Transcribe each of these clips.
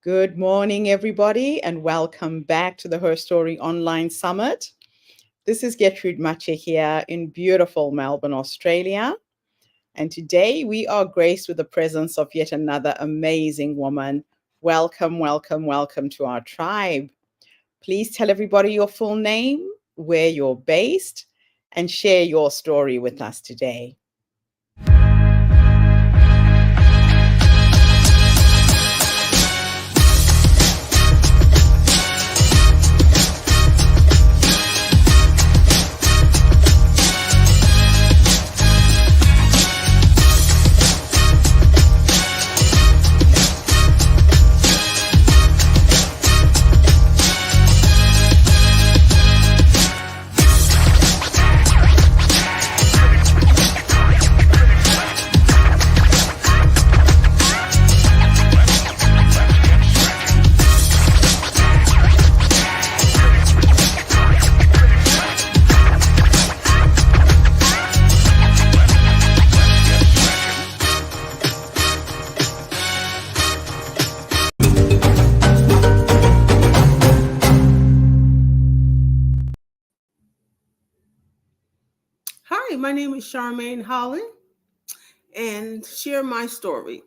Good morning, everybody, and welcome back to the HerStory Online Summit. This is Gertrude Mache here in beautiful Melbourne, Australia. And today we are graced with the presence of yet another amazing woman. Welcome, welcome, welcome to our tribe. Please tell everybody your full name, where you're based, and share your story with us today. Hi, my name is Charmaine, Holland, and share my story.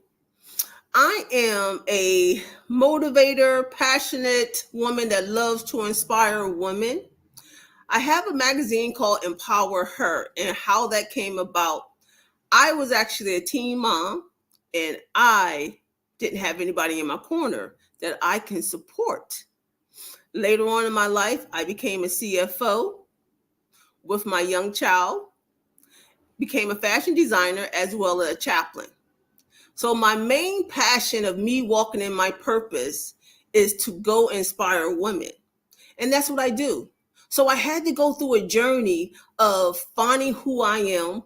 I am a motivator, passionate woman that loves to inspire women. I have a magazine called Empower Her, and how that came about. I was actually a teen mom, and I didn't have anybody in my corner that I can support. Later on in my life, I became a CFO with my young child, became a fashion designer as well as a chaplain. So my main passion of me walking in my purpose is to go inspire women. And that's what I do. So I had to go through a journey of finding who I am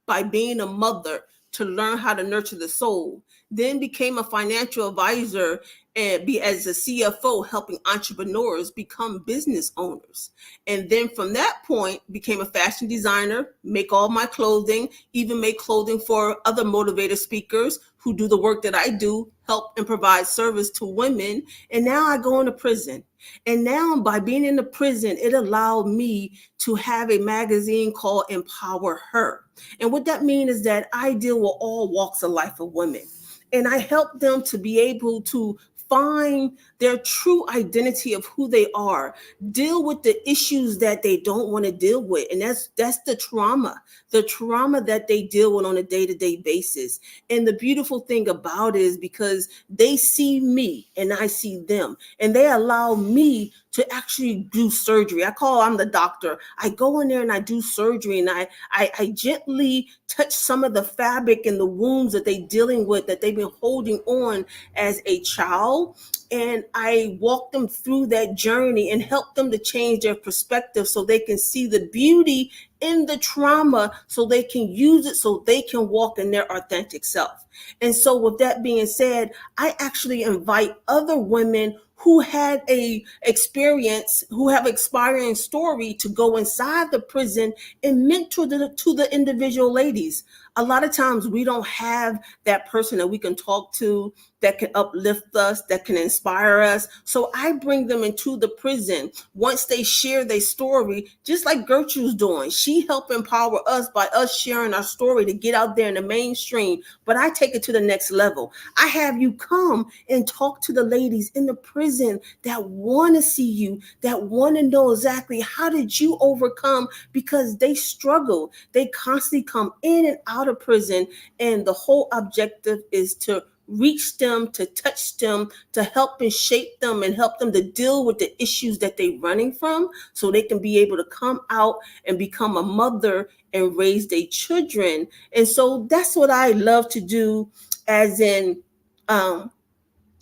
by being a mother to learn how to nurture the soul, then became a financial advisor and be as a CFO helping entrepreneurs become business owners. And then from that point became a fashion designer, make all my clothing, even make clothing for other motivator speakers who do the work that I do, help and provide service to women. And now I go into prison. And now by being in the prison, it allowed me to have a magazine called Empower Her. And what that means is that I deal with all walks of life of women. And I help them to be able to find their true identity of who they are, deal with the issues that they don't want to deal with. And that's the trauma that they deal with on a day-to-day basis. And the beautiful thing about it is because they see me and I see them, and they allow me to actually do surgery. I'm the doctor. I go in there and I do surgery, and I gently touch some of the fabric and the wounds that they're dealing with, that they've been holding on as a child. And I walk them through that journey and help them to change their perspective so they can see the beauty in the trauma, so they can use it, so they can walk in their authentic self. And so with that being said, I actually invite other women who had a experience, who have expiring story, to go inside the prison and mentor to the individual ladies. A lot of times we don't have that person that we can talk to, that can uplift us, that can inspire us. So I bring them into the prison. Once they share their story, just like Gertrude's doing, she helped empower us by us sharing our story to get out there in the mainstream. But I take it to the next level. I have you come and talk to the ladies in the prison that want to see you, that want to know exactly how did you overcome, because they struggle. They constantly come in and out of prison. And the whole objective is to reach them, to touch them, to help and shape them and help them to deal with the issues that they're running from, so they can be able to come out and become a mother and raise their children. And so that's what I love to do, as in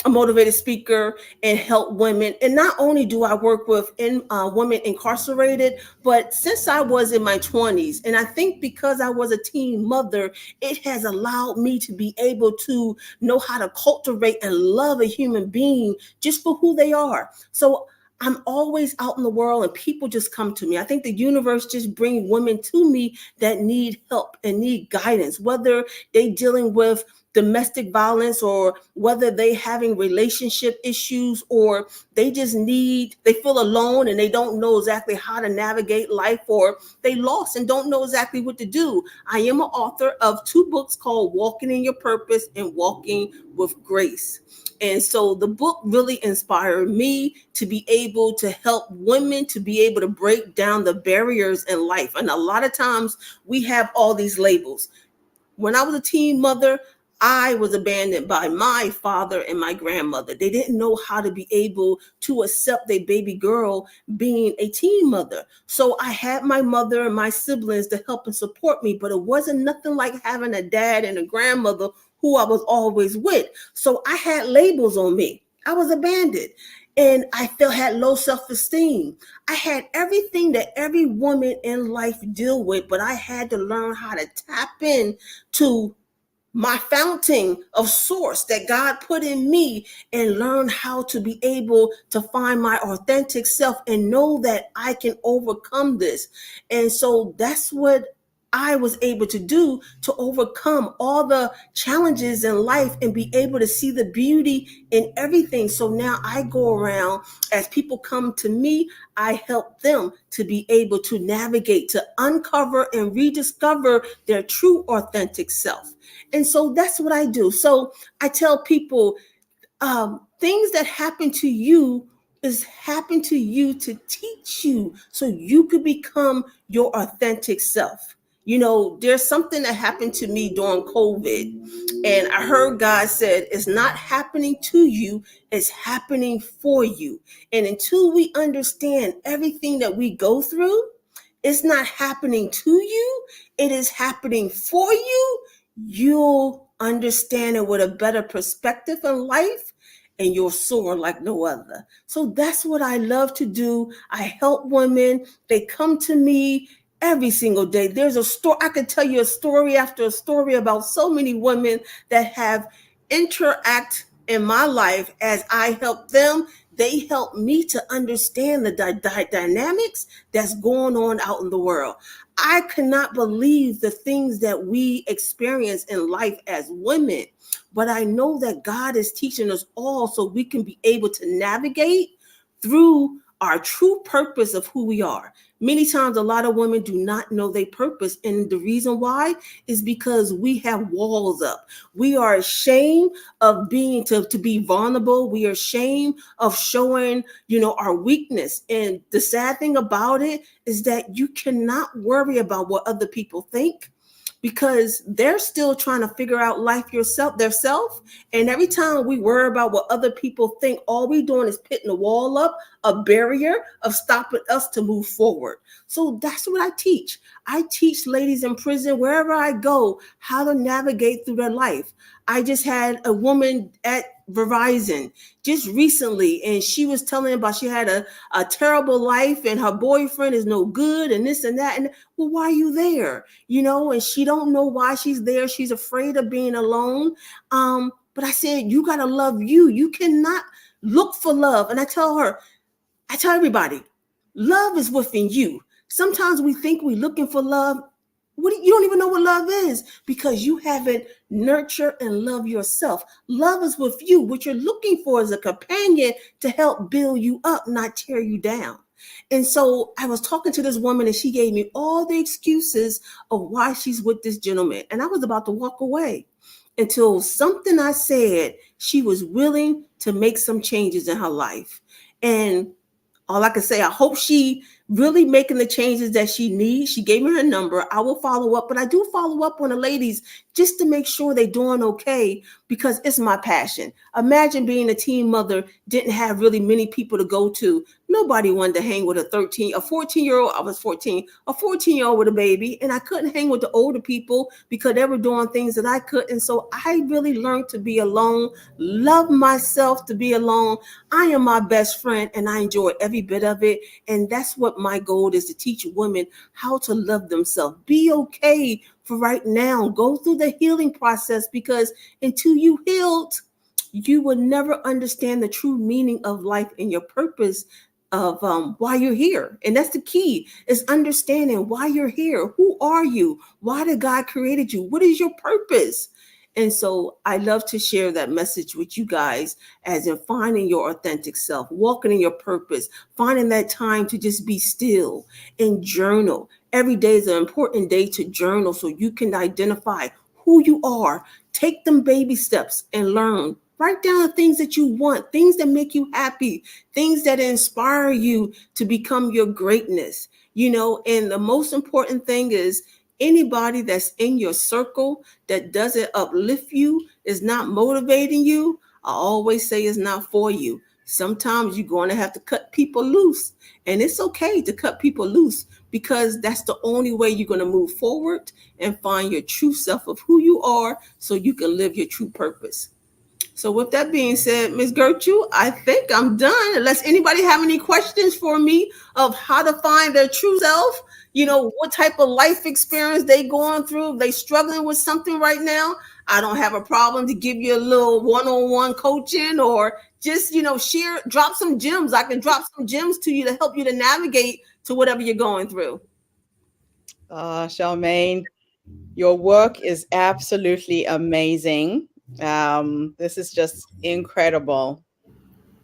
a motivated speaker, and help women. And not only do I work with women incarcerated, but since I was in my 20s, and I think because I was a teen mother, it has allowed me to be able to know how to cultivate and love a human being just for who they are. So I'm always out in the world and people just come to me. I think the universe just brings women to me that need help and need guidance, whether they're dealing with domestic violence, or whether they having relationship issues, or they feel alone and they don't know exactly how to navigate life, or they lost and don't know exactly what to do. I am an author of 2 books called Walking in Your Purpose and Walking with Grace. And so the book really inspired me to be able to help women to be able to break down the barriers in life. And a lot of times we have all these labels. When I was a teen mother, I was abandoned by my father and my grandmother. They didn't know how to be able to accept their baby girl being a teen mother. So I had my mother and my siblings to help and support me, but it wasn't nothing like having a dad and a grandmother who I was always with. So I had labels on me. I was abandoned. And I had low self-esteem. I had everything that every woman in life deal with, but I had to learn how to tap in to my fountain of source that God put in me, and learn how to be able to find my authentic self and know that I can overcome this. And so that's what I was able to do, to overcome all the challenges in life and be able to see the beauty in everything. So now I go around, as people come to me, I help them to be able to navigate, to uncover and rediscover their true authentic self. And so that's what I do. So I tell people, things that happen to you happen to you to teach you so you could become your authentic self. You know, there's something that happened to me during COVID, and I heard God said, it's not happening to you, it's happening for you. And until we understand everything that we go through, it's not happening to you, it is happening for you. You'll understand it with a better perspective in life, and you'll soar like no other. So that's what I love to do. I help women. They come to me every single day. There's a story. I could tell you a story after a story about so many women that have interact in my life as I help them. They help me to understand the dynamics that's going on out in the world. I cannot believe the things that we experience in life as women, but I know that God is teaching us all so we can be able to navigate through our true purpose of who we are. Many times, a lot of women do not know their purpose. And the reason why is because we have walls up. We are ashamed of being to be vulnerable. We are ashamed of showing, our weakness. And the sad thing about it is that you cannot worry about what other people think, because they're still trying to figure out life themselves. And every time we worry about what other people think, all we're doing is putting a wall up, a barrier of stopping us to move forward. So that's what I teach. I teach ladies in prison, wherever I go, how to navigate through their life. I just had a woman at Verizon just recently, and she was telling about she had a terrible life and her boyfriend is no good and this and that. And well, why are you there? And she don't know why she's there. She's afraid of being alone. But I said, you got to love you. You cannot look for love. And I tell everybody, love is within you. Sometimes we think we're looking for love. You don't even know what love is, because you haven't nurtured and loved yourself. Love is with you. What you're looking for is a companion to help build you up, not tear you down. And so I was talking to this woman, and she gave me all the excuses of why she's with this gentleman. And I was about to walk away until something I said, she was willing to make some changes in her life. And all I can say, I hope she really making the changes that she needs. She gave me her number. I will follow up, but I do follow up on the ladies just to make sure they're doing okay, because it's my passion. Imagine being a teen mother, didn't have really many people to go to. Nobody wanted to hang with a 14-year-old. I was 14, a 14-year-old with a baby, and I couldn't hang with the older people because they were doing things that I couldn't. So I really learned to be alone, love myself to be alone. I am my best friend, and I enjoy every bit of it. And that's what my goal is, to teach women how to love themselves. Be okay for right now. Go through the healing process, because until you healed, you will never understand the true meaning of life and your purpose of why you're here. And that's the key, is understanding why you're here. Who are you? Why did God created you? What is your purpose? And so I love to share that message with you guys, as in finding your authentic self, walking in your purpose, finding that time to just be still and journal. Every day is an important day to journal so you can identify who you are. Take them baby steps and learn. Write down the things that you want, things that make you happy, things that inspire you to become your greatness. And the most important thing is, anybody that's in your circle that doesn't uplift you, is not motivating you, I always say it's not for you. Sometimes you're going to have to cut people loose, and it's okay to cut people loose, because that's the only way you're going to move forward and find your true self of who you are, so you can live your true purpose. So with that being said, Ms. Gertrude, I think I'm done. Unless anybody have any questions for me of how to find their true self, what type of life experience they going through, they struggling with something right now, I don't have a problem to give you a little one-on-one coaching, or just, drop some gems. I can drop some gems to you to help you to navigate to whatever you're going through. Charmaine, your work is absolutely amazing. This is just incredible.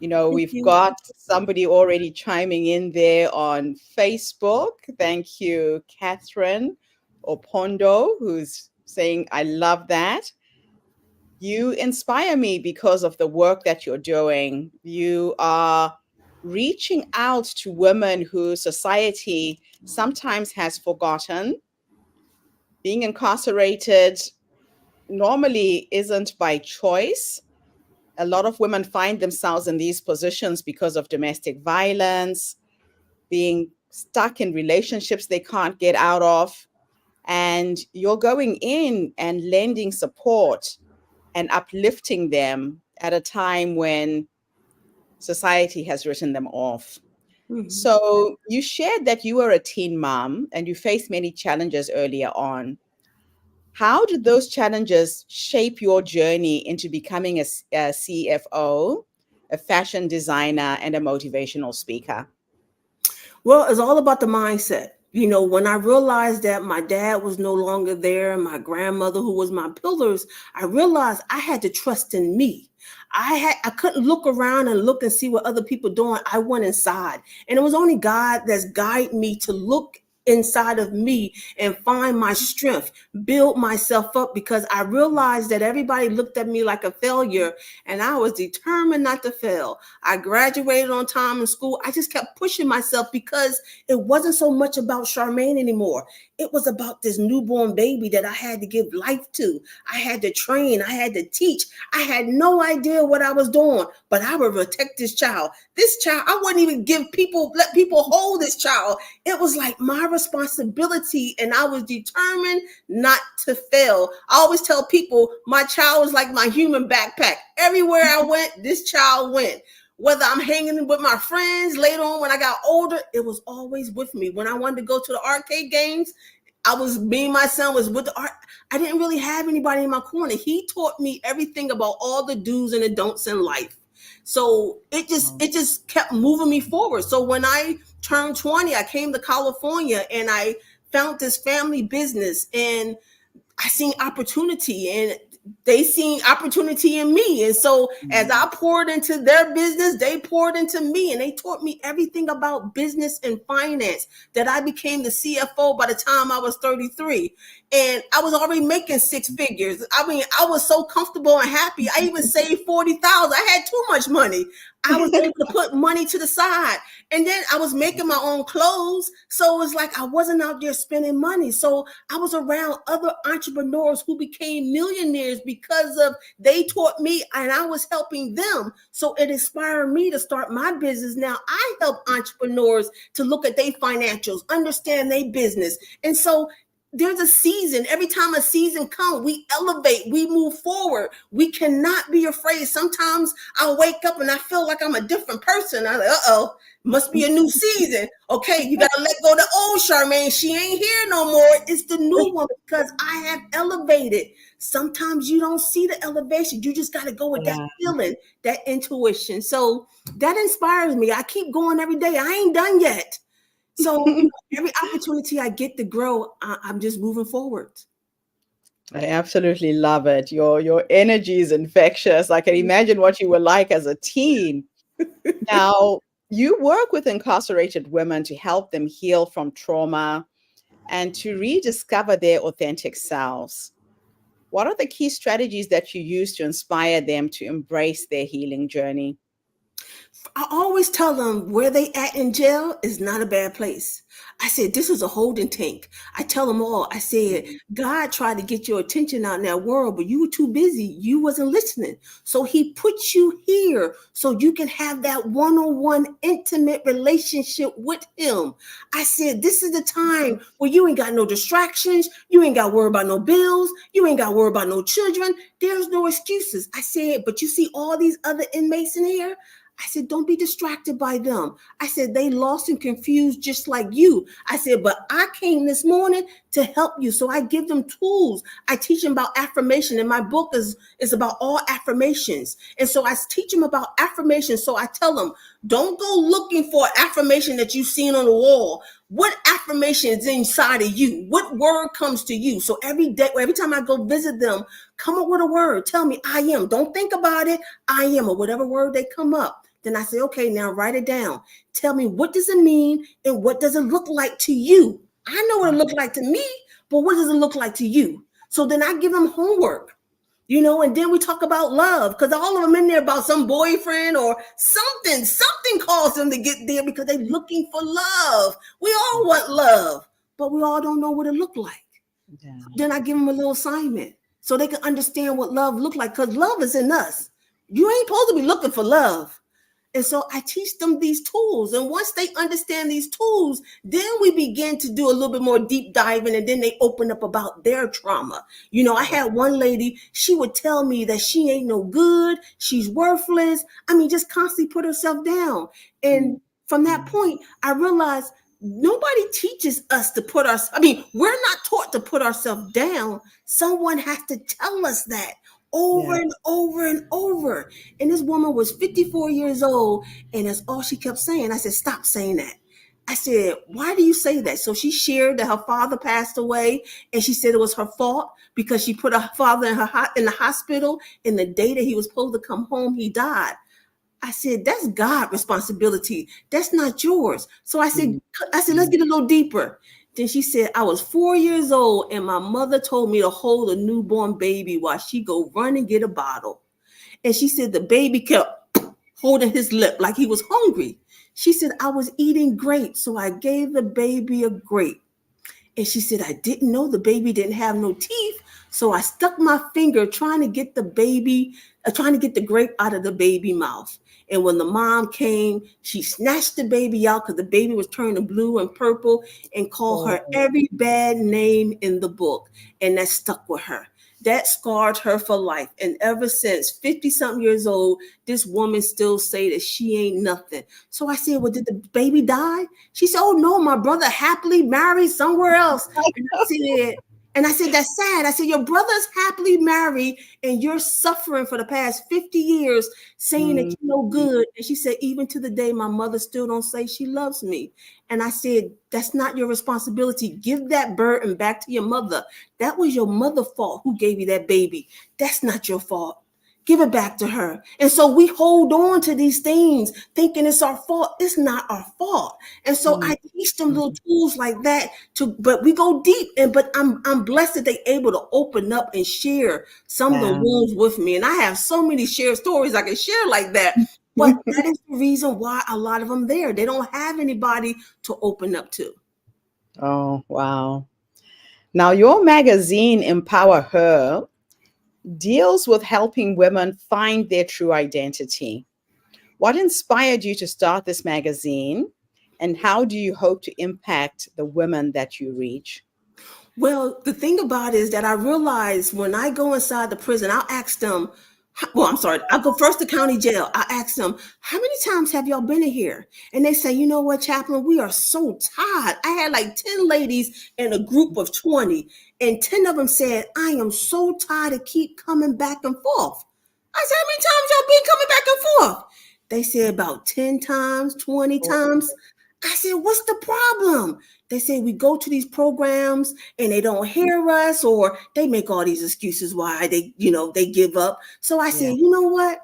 Thank We've you. got somebody already chiming in there on Facebook. Thank you, Catherine Opondo, who's saying, I love that. You inspire me because of the work that you're doing. You are reaching out to women who society sometimes has forgotten. Being incarcerated normally isn't by choice. A lot of women find themselves in these positions because of domestic violence, being stuck in relationships they can't get out of. And you're going in and lending support and uplifting them at a time when society has written them off. Mhm. So you shared that you were a teen mom and you faced many challenges earlier on. How did those challenges shape your journey into becoming a CFO, a fashion designer, and a motivational speaker? Well, it's all about the mindset. When I realized that my dad was no longer there, and my grandmother, who was my pillars, I realized I had to trust in me. I couldn't look around and look and see what other people doing. I went inside, and it was only God that's guided me to look inside of me and find my strength, build myself up, because I realized that everybody looked at me like a failure, and I was determined not to fail. I graduated on time in school. I just kept pushing myself, because it wasn't so much about Charmaine anymore. It was about this newborn baby that I had to give life to. I had to train. I had to teach. I had no idea what I was doing, but I would protect this child. This child, I wouldn't even let people hold this child. It was like my responsibility, and I was determined not to fail. I always tell people my child was like my human backpack. Everywhere I went, this child went. Whether I'm hanging with my friends later on when I got older, it was always with me. When I wanted to go to the arcade games, me and my son was with the art. I didn't really have anybody in my corner. He taught me everything about all the do's and the don'ts in life. So it just kept moving me forward. So when I turned 20, I came to California and I found this family business, and I seen opportunity, and they seen opportunity in me. And so as I poured into their business, they poured into me, and they taught me everything about business and finance, that I became the CFO by the time I was 33. And I was already making six figures. I mean, I was so comfortable and happy. I even saved 40,000. I had too much money. I was able to put money to the side. And then I was making my own clothes. So it was like I wasn't out there spending money. So I was around other entrepreneurs who became millionaires because of they taught me and I was helping them. So it inspired me to start my business. Now I help entrepreneurs to look at their financials, understand their business. And so there's a season. Every time a season comes, we elevate, we move forward. We cannot be afraid. Sometimes I wake up and I feel like I'm a different person. I'm like, uh-oh, must be a new season. Okay, you got to let go of the old Charmaine. She ain't here no more. It's the new one, because I have elevated. Sometimes you don't see the elevation. You just got to go with that feeling, that intuition. So that inspires me. I keep going every day. I ain't done yet. So every opportunity I get to grow, I'm just moving forward. I absolutely love it. Your energy is infectious. I can imagine what you were like as a teen. Now, you work with incarcerated women to help them heal from trauma and to rediscover their authentic selves. What are the key strategies that you use to inspire them to embrace their healing journey? I always tell them where they at in jail is not a bad place. I said, this is a holding tank. I tell them all, I said, Mhm. God tried to get your attention out in that world, but you were too busy. You wasn't listening. So he put you here so you can have that one-on-one intimate relationship with him. I said, this is the time where you ain't got no distractions. You ain't got to worry about no bills. You ain't got to worry about no children. There's no excuses. I said, but you see all these other inmates in here? I said, don't be distracted by them. I said, they lost and confused just like you. I said, but I came this morning to help you. So I give them tools. I teach them about affirmation. And my book is about all affirmations. And so I teach them about affirmations. So I tell them, don't go looking for an affirmation that you've seen on the wall. What affirmation is inside of you? What word comes to you? So every day, every time I go visit them, come up with a word. Tell me, I am. Don't think about it. I am, or whatever word they come up. Then I say, okay, now write it down. Tell me, what does it mean and what does it look like to you? I know what it looks like to me, but what does it look like to you? So then I give them homework, and then we talk about love because all of them in there about some boyfriend or something. Something calls them to get there because they're looking for love. We all want love, but we all don't know what it look like. Yeah. Then I give them a little assignment so they can understand what love look like because love is in us. You ain't supposed to be looking for love. And so I teach them these tools. And once they understand these tools, then we begin to do a little bit more deep diving. And then they open up about their trauma. I had one lady, she would tell me that she ain't no good. She's worthless. I mean, just constantly put herself down. And from that point, I realized nobody teaches us to put our, I mean, we're not taught to put ourselves down. Someone has to tell us that over Yeah. and over and over. And this woman was 54 years old, and that's all she kept saying. I said, stop saying that. I said, why do you say that? So she shared that her father passed away, and she said it was her fault because she put her father in the hospital, and the day that he was supposed to come home, he died. I said, that's God's responsibility. That's not yours. So I said, let's get a little deeper. Then she said, I was 4 years old and my mother told me to hold a newborn baby while she go run and get a bottle. And she said the baby kept holding his lip like he was hungry. She said, I was eating grapes, so I gave the baby a grape. And she said, I didn't know the baby didn't have no teeth. So I stuck my finger trying to get the grape out of the baby mouth. And when the mom came, she snatched the baby out because the baby was turning blue and purple and called her every bad name in the book. And that stuck with her. That scarred her for life. And ever since 50 something years old, this woman still say that she ain't nothing. So I said, well, did the baby die? She said, oh no, my brother happily married somewhere else. And I said, that's sad. I said, your brother's happily married and you're suffering for the past 50 years saying that you're no good. And she said, even to the day, my mother still don't say she loves me. And I said, that's not your responsibility. Give that burden back to your mother. That was your mother's fault who gave you that baby. That's not your fault. Give it back to her. And so we hold on to these things thinking it's our fault. It's not our fault. And so I teach them little tools like that but we go deep. But I'm blessed that they're able to open up and share some of the wounds with me. And I have so many shared stories I can share like that. But that is the reason why a lot of them there. They don't have anybody to open up to. Oh, wow. Now, your magazine, Empower Her, deals with helping women find their true identity. What inspired you to start this magazine, and how do you hope to impact the women that you reach? Well, the thing about it is that I realize when I go inside the prison, I'll ask them, I'll go first to county jail. I ask them, how many times have y'all been in here? And they say, you know what, chaplain, we are so tired. I had like 10 ladies in a group of 20, and 10 of them said, I am so tired of keep coming back and forth. I said, how many times y'all been coming back and forth? They said about 10 times, 20 times. I said, what's the problem? They say we go to these programs and they don't hear us, or they make all these excuses why they give up. So I Yeah. said, you know what?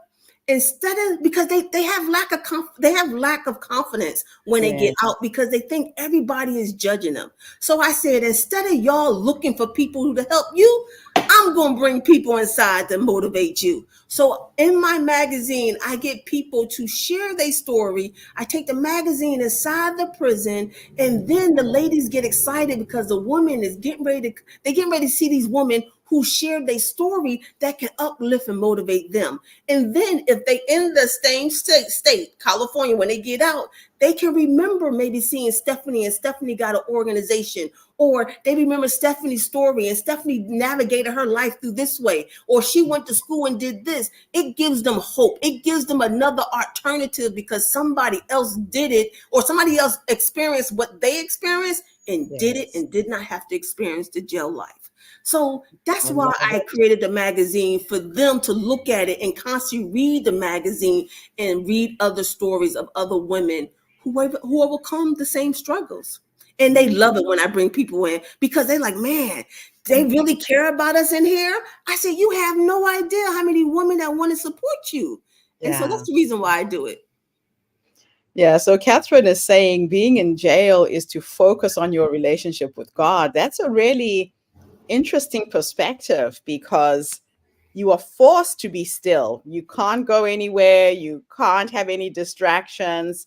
Instead of, because they have lack of confidence when they get Yes. out, because they think everybody is judging them. So I said, instead of y'all looking for people to help you, I'm going to bring people inside to motivate you. So in my magazine, I get people to share their story. I take the magazine inside the prison, and then the ladies get excited because the woman is getting ready to see these women who share their story that can uplift and motivate them. And then if they in the same state, California, when they get out, they can remember maybe seeing Stephanie, and Stephanie got an organization, or they remember Stephanie's story and Stephanie navigated her life through this way, or she went to school and did this. It gives them hope. It gives them another alternative because somebody else did it, or somebody else experienced what they experienced and did it Yes. and did not have to experience the jail life. So that's I why love I it. created the magazine, for them to look at it and constantly read the magazine and read other stories of other women who overcome the same struggles. And they Mhm. love it when I bring people in, because they like, man, they really care about us in here. I said, you have no idea how many women that want to support you. And so that's Yeah. the reason why I do it. Yeah. So Catherine is saying being in jail is to focus on your relationship with God. That's a really interesting perspective because you are forced to be still. You can't go anywhere. You can't have any distractions.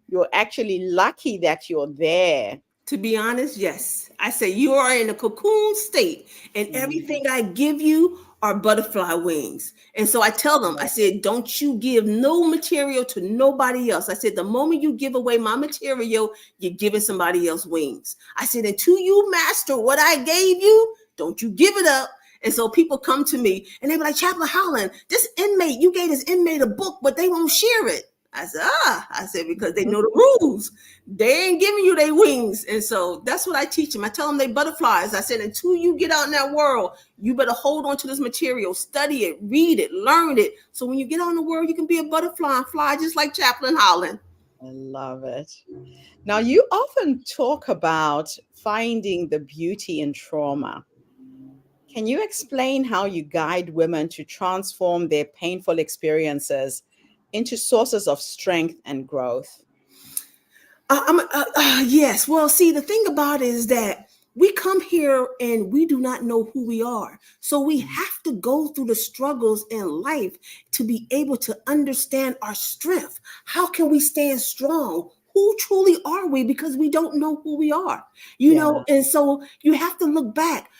You're actually lucky that you're there. To be honest, yes. I say you are in a cocoon state, and Mm. everything I give you are butterfly wings. And so I tell them, I said, don't you give no material to nobody else. I said, the moment you give away my material, you're giving somebody else wings. I said, until you master what I gave you, don't you give it up. And so people come to me and they be like, Chaplain Holland, this inmate, you gave this inmate a book, but they won't share it. I said, because they know the rules. They ain't giving you their wings. And so that's what I teach them. I tell them they butterflies. I said, until you get out in that world, you better hold on to this material, study it, read it, learn it. So when you get out in the world, you can be a butterfly and fly just like Chaplain Holland. I love it. Now, you often talk about finding the beauty in trauma. Can you explain how you guide women to transform their painful experiences into sources of strength and growth? Yes. Well, see, the thing about it is that we come here and we do not know who we are. So we Mm. have to go through the struggles in life to be able to understand our strength. How can we stand strong? Who truly are we? Because we don't know who we are, Yeah. and so you have to look back.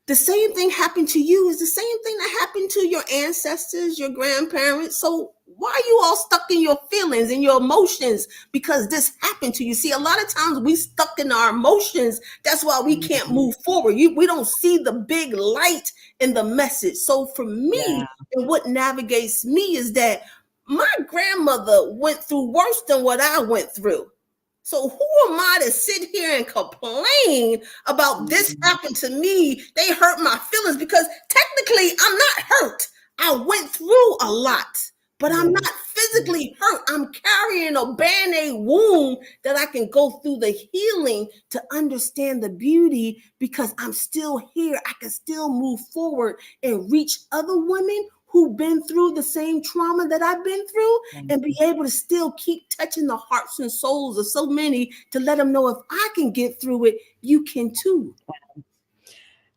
The same thing happened to you is the same thing that happened to your ancestors, your grandparents. So why are you all stuck in your feelings and your emotions because this happened to you? See, a lot of times we stuck in our emotions. That's why we can't Mhm. move forward. We don't see the big light in the message. So for Yeah. me, and what navigates me is that my grandmother went through worse than what I went through. So who am I to sit here and complain about this Mhm. happened to me? They hurt my feelings because technically I'm not hurt. I went through a lot, but I'm Yeah. not physically hurt. I'm carrying a band-aid wound that I can go through the healing to understand the beauty because I'm still here. I can still move forward and reach other women who've been through the same trauma that I've been through and be able to still keep touching the hearts and souls of so many to let them know if I can get through it, you can too.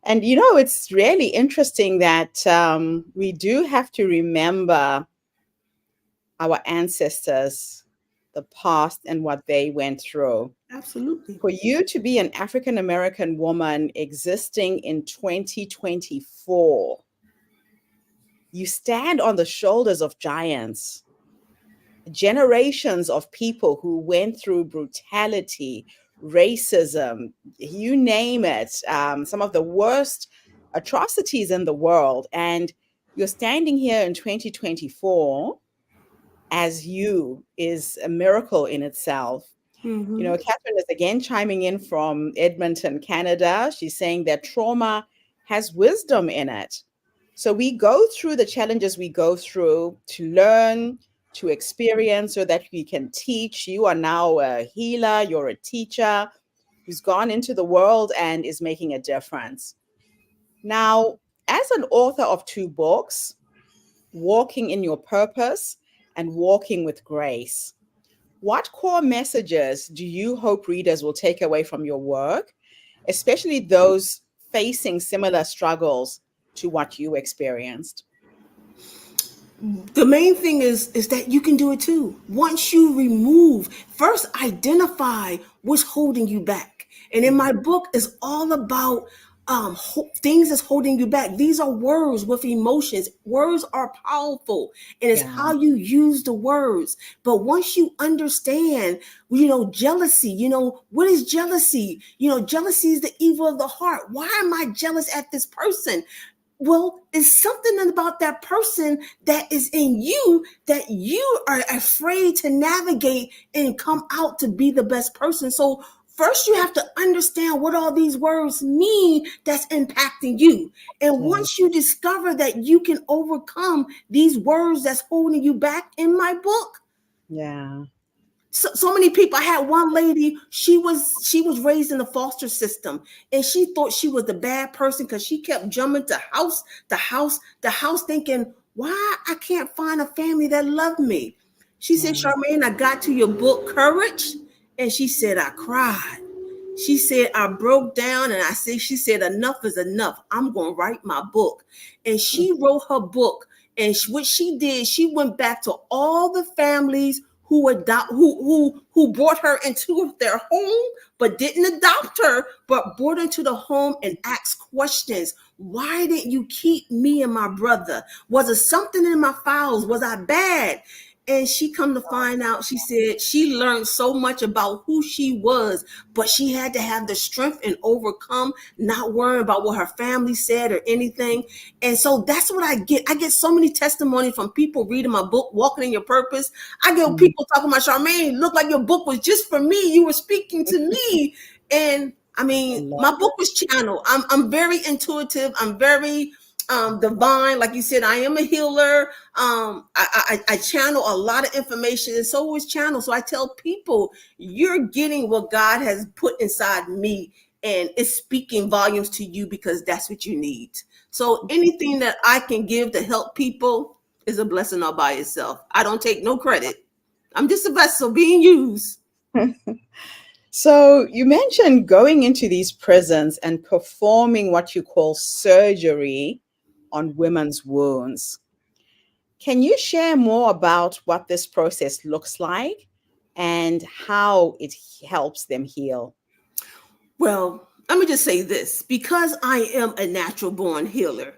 And it's really interesting that we do have to remember our ancestors, the past, and what they went through. Absolutely. For you to be an African American woman existing in 2024, you stand on the shoulders of giants, generations of people who went through brutality, racism, you name it, some of the worst atrocities in the world. And you're standing here in 2024 as you is a miracle in itself. Mm-hmm. Catherine is again chiming in from Edmonton, Canada. She's saying that trauma has wisdom in it. So we go through the challenges we go through to learn, to experience so that we can teach. You are now a healer, you're a teacher who's gone into the world and is making a difference. Now, as an author of two books, Walking in Your Purpose and Walking with Grace, what core messages do you hope readers will take away from your work, especially those facing similar struggles to what you experienced? The main thing is that you can do it too. Once you remove, first identify what's holding you back. And in my book, it's all about things that's holding you back. These are words with emotions. Words are powerful, and it's Yeah, how you use the words. But once you understand, jealousy, what is jealousy? Jealousy is the evil of the heart. Why am I jealous at this person? Well, it's something about that person that is in you that you are afraid to navigate and come out to be the best person. So first you have to understand what all these words mean that's impacting you. And yeah, once you discover that you can overcome these words that's holding you back in my book, yeah. so many people. I had one lady, she was raised in the foster system, and she thought she was the bad person because she kept jumping to house thinking, why I can't find a family that loved me. She said, Wow. Charmaine, I got to your book Courage, and she said, I cried. She said, I broke down, and she said, enough is enough. I'm going to write my book. And she wrote her book. And what she did, she went back to all the families who brought her into their home, but didn't adopt her, but brought her into the home and asked questions. Why didn't you keep me and my brother? Was it something in my files? Was I bad? And she come to find out, she said she learned so much about who she was, but she had to have the strength and overcome, not worrying about what her family said or anything. And so that's what I get. I get so many testimonies from people reading my book, Walking in Your Purpose. I get Mm. people talking about, Charmaine, look like your book was just for me. You were speaking to me. And I I mean, love my book it. was channeled. I'm very intuitive. I'm very divine. Like you said, I am a healer. I channel a lot of information, and so is channel. So I tell people, you're getting what God has put inside me, and it's speaking volumes to you because that's what you need. So anything that I can give to help people is a blessing all by itself. I don't take no credit. I'm just a vessel being used. So you mentioned going into these prisons and performing what you call surgery on women's wounds. Can you share more about what this process looks like and how it helps them heal? Well, let me just say this, because I am a natural born healer.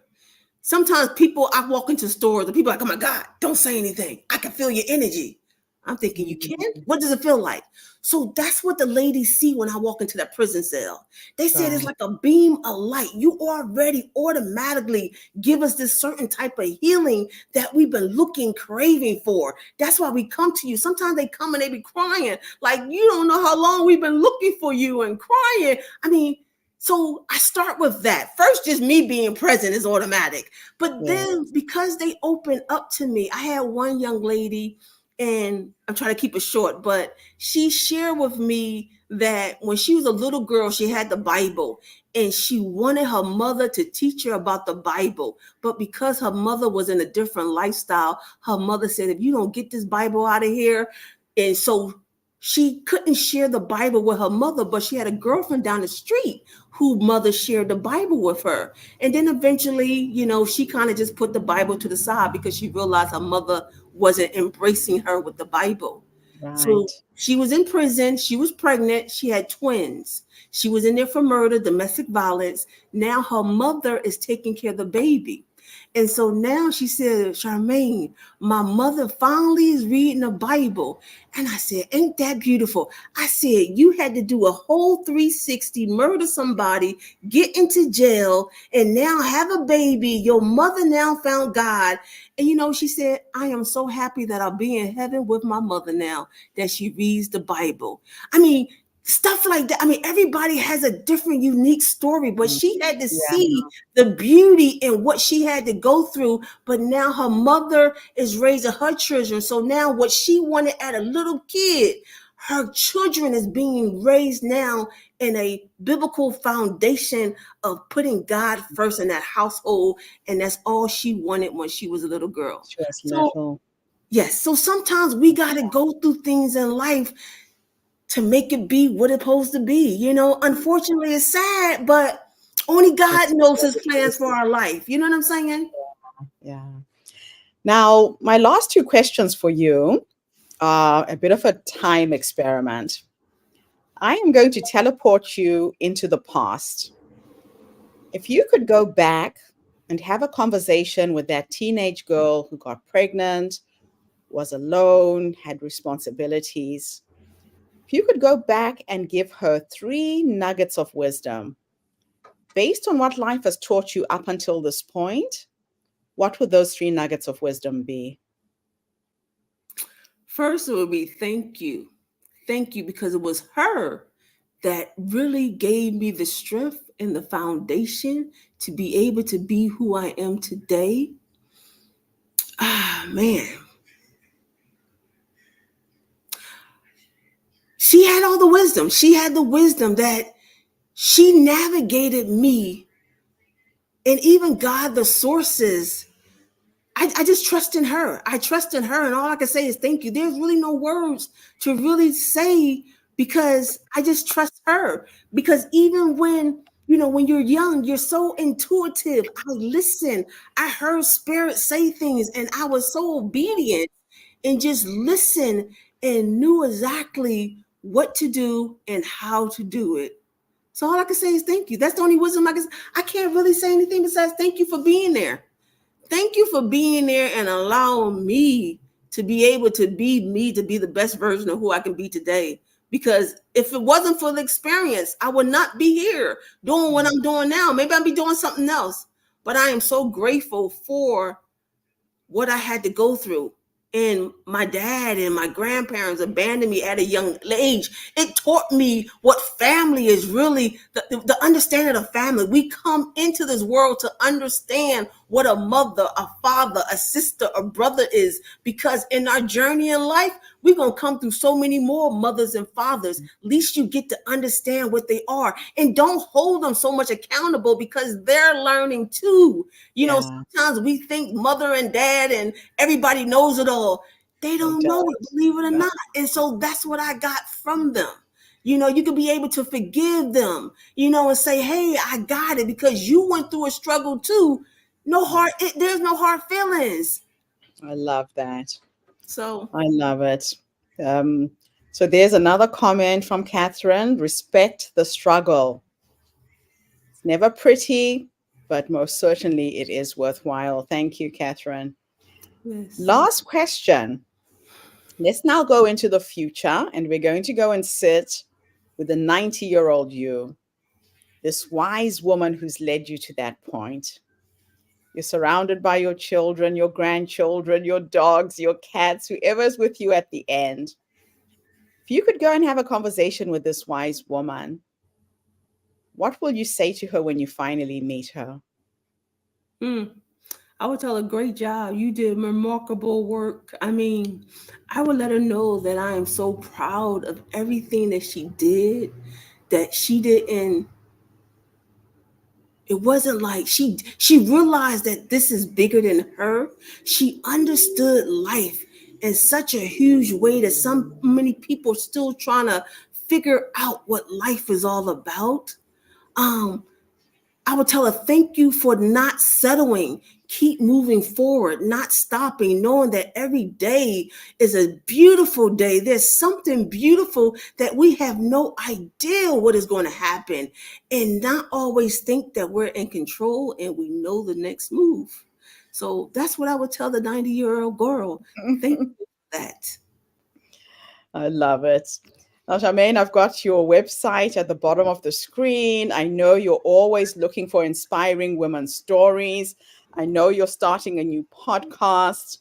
Sometimes people, I walk into stores and people are like, oh my God, don't say anything. I can feel your energy. I'm thinking, you Mm. can't? What does it feel like? So that's what the ladies see when I walk into that prison cell. They said it's Right. like a beam of light. You already automatically give us this certain type of healing that we've been looking, craving for. That's why we come to you. Sometimes they come and they be crying, like, you don't know how long we've been looking for you, and crying. I mean, so I start with that. First, just me being present is automatic. But Yeah. then because they open up to me, I had one young lady, and I'm trying to keep it short, but she shared with me that when she was a little girl, she had the Bible, and she wanted her mother to teach her about the Bible. But because her mother was in a different lifestyle, her mother said, if you don't get this Bible out of here. And so she couldn't share the Bible with her mother, but she had a girlfriend down the street who mother shared the Bible with her. And then eventually, she kind of just put the Bible to the side because she realized her mother wasn't embracing her with the Bible. Right. So she was in prison. She was pregnant. She had twins. She was in there for murder, domestic violence. Now her mother is taking care of the baby. And so now she said, Charmaine, my mother finally is reading the Bible. And I said, ain't that beautiful? I said, you had to do a whole 360, murder somebody, get into jail, and now have a baby. Your mother now found God. And she said, I am so happy that I'll be in heaven with my mother now, that she reads the Bible. I mean, stuff like that. I mean, everybody has a different, unique story, but Mm. she had to Yeah, see the beauty in what she had to go through. But now her mother is raising her children. So now what she wanted at a little kid, her children is being raised now in a biblical foundation of putting God first in that household. And that's all she wanted when she was a little girl. she was So, little. yes, so sometimes we got to go through things in life to make it be what it's supposed to be. You know, unfortunately, it's sad, but only God It's knows so his plans for our life. You know what I'm saying? yeah. Now, my last two questions for you are a bit of a time experiment. I am going to teleport you into the past. If you could go back and have a conversation with that teenage girl who got pregnant, was alone, had responsibilities, if you could go back and give her three nuggets of wisdom based on what life has taught you up until this point, what would those three nuggets of wisdom be? First, it would be thank you. Thank you, because it was her that really gave me the strength and the foundation to be able to be who I am today. Ah, man. She had all the wisdom. She had the wisdom that she navigated me and even God, the sources. I just trust in her. I trust in her. And all I can say is thank you. There's really no words to really say because I just trust her. Because even when, when you're young, you're so intuitive. I listen. I heard spirit say things and I was so obedient and just listen and knew exactly what to do and how to do it. So all I can say is thank you. That's the only wisdom I can. I can't really say anything besides thank you for being there. Thank you for being there and allowing me to be able to be me, to be the best version of who I can be today. Because if it wasn't for the experience, I would not be here doing what I'm doing now. Maybe I'd be doing something else. But I am so grateful for what I had to go through. And my dad and my grandparents abandoned me at a young age. It taught me what family is really, the understanding of family. We come into this world to understand what a mother, a father, a sister, a brother is, because in our journey in life, we're going to come through so many more mothers and fathers. At least you get to understand what they are and don't hold them so much accountable because they're learning too. Yeah, Sometimes we think mother and dad and everybody knows it all. They they don't know it, don't. believe it or No. not. And so that's what I got from them. You can be able to forgive them, and say, hey, I got it because you went through a struggle too. There's no hard feelings. I love that. So, I love it. Um, so there's another comment from Catherine: respect the struggle. It's never pretty, but most certainly it is worthwhile. Thank you, Catherine. yes. Last question. Let's now go into the future, and we're going to go and sit with the 90-year-old you, this wise woman who's led you to that point. You're surrounded by your children, your grandchildren, your dogs, your cats, whoever's with you at the end. If you could go and have a conversation with this wise woman, what will you say to her when you finally meet her? Mm. I would tell her, great job. You did remarkable work. I mean, I would let her know that I am so proud of everything that she did, that she didn't, it wasn't like she realized that this is bigger than her. She understood life in such a huge way that so many people are still trying to figure out what life is all about. Um, I would tell her, thank you for not settling. Keep moving forward, not stopping, knowing that every day is a beautiful day. There's something beautiful that we have no idea what is going to happen, and not always think that we're in control and we know the next move. So that's what I would tell the 90-year-old girl. Thank you for that. I love it. Now, Charmaine, I've got your website at the bottom of the screen. I know you're always looking for inspiring women's stories. I know you're starting a new podcast.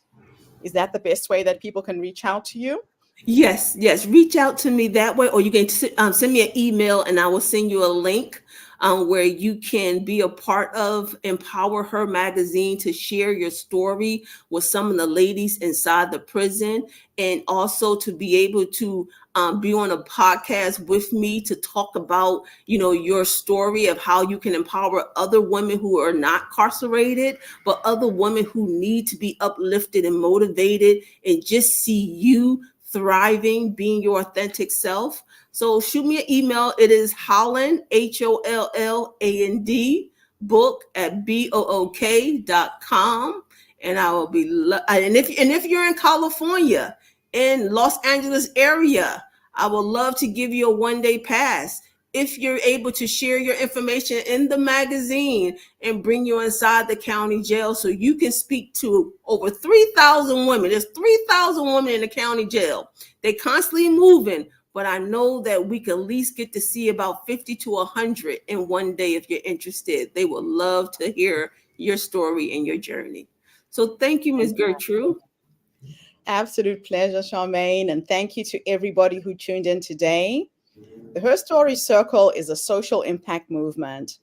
Is that the best way that people can reach out to you? Yes, yes. Reach out to me that way, or you can send me an email, and I will send you a link where you can be a part of Empower Her magazine to share your story with some of the ladies inside the prison, and also to be able to be on a podcast with me to talk about, your story of how you can empower other women who are not incarcerated, but other women who need to be uplifted and motivated and just see you thriving, being your authentic self. So shoot me an email. It is Holland, HOLLAND, book at BOOK.com. And I will be, and if you're in California, in Los Angeles area, I would love to give you a 1-day pass. If you're able to share your information in the magazine and bring you inside the county jail so you can speak to over 3,000 women. There's 3,000 women in the county jail. They're constantly moving, but I know that we can at least get to see about 50 to 100 in 1 day if you're interested. They would love to hear your story and your journey. So thank you, Ms. Gertrude. Absolute pleasure, Charmaine. And thank you to everybody who tuned in today. The Her Story Circle is a social impact movement.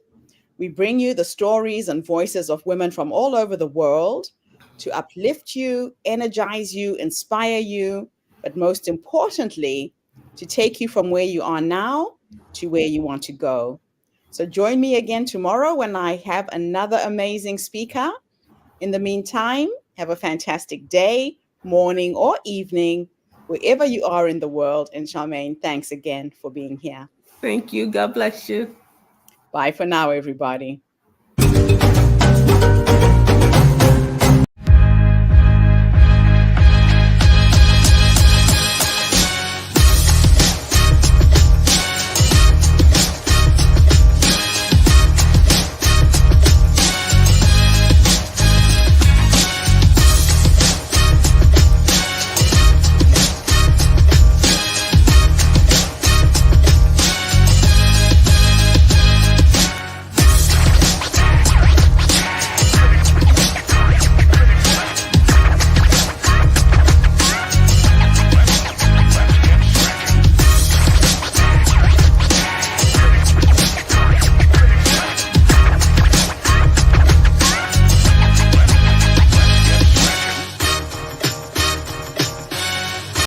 We bring you the stories and voices of women from all over the world to uplift you, energize you, inspire you, but most importantly, to take you from where you are now to where you want to go. So join me again tomorrow when I have another amazing speaker. In the meantime, have a fantastic day, morning, or evening, wherever you are in the world. And Charmaine, thanks again for being here. Thank you. God bless you. Bye for now, everybody.